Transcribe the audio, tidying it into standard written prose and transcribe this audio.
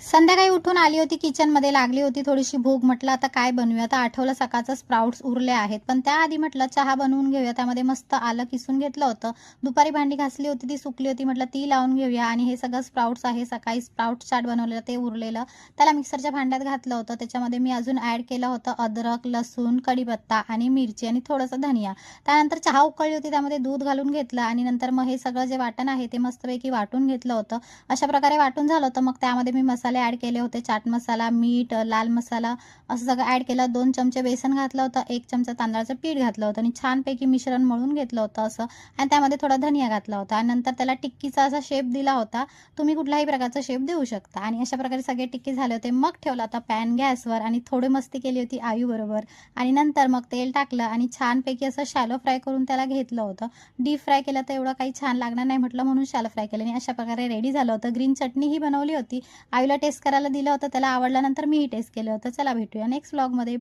संध्याकाळी उठून आली होती किचनमध्ये, लागली होती थोडीशी भूक. म्हटलं आता काय बनवूया, तर आठवलं सकाळचं स्प्राउट्स उरले आहेत. पण त्याआधी म्हटलं चहा बनवून घेऊया. त्यामध्ये मस्त आलं किसून घेतलं होतं. दुपारी भांडी घासली होती, ती सुकली होती. म्हटलं ती लावून घेऊया. आणि हे सगळं स्प्राउट्स आहे, सकाळी स्प्राउट चाट बनवलेलं ते उरलेलं, त्याला मिक्सरच्या भांड्यात घातलं होतं. त्याच्यामध्ये मी अजून ॲड केलं होतं अद्रक, लसूण, कढीपत्ता आणि मिरची आणि थोडंसं धनिया. त्यानंतर चहा उकळली होती, त्यामध्ये दूध घालून घेतलं आणि नंतर मग हे सगळं जे वाटण आहे ते मस्तपैकी वाटून घेतलं होतं. अशा प्रकारे वाटून झालं होतं. मग त्यामध्ये मी मसाले ॲड केले होते. चाट मसाला, मीठ, लाल मसाला असं सगळं ॲड केलं. 2 चमचे बेसन घातलं होतं, 1 चमचा तांदळाचं पीठ घातलं होतं आणि छानपैकी मिश्रण मळून घेतलं होतं असं. आणि त्यामध्ये थोडा धनिया घातला होता आणि नंतर त्याला टिक्कीचा असा शेप दिला होता. तुम्ही कुठल्याही प्रकारचा शेप देऊ शकता. आणि अशा प्रकारे सगळे टिक्की झाले होते. मग ठेवला होता पॅन गॅसवर आणि थोडी मस्ती केली होती आईबरोबर. आणि नंतर मग तेल टाकलं आणि छानपैकी असं शॅलो फ्राय करून त्याला घेतलं होतं. डीप फ्राय केलं तर एवढं काही छान लागणार नाही म्हटलं, म्हणून शॅलो फ्राय केलं आणि अशा प्रकारे रेडी झालं होतं. ग्रीन चटणीही बनवली होती. आईला टेस्ट करायला दिलं होतं, त्याला आवडल्यानंतर मीही टेस्ट केलं होतं. चला भेटूया नेक्स्ट व्लॉगमध्ये.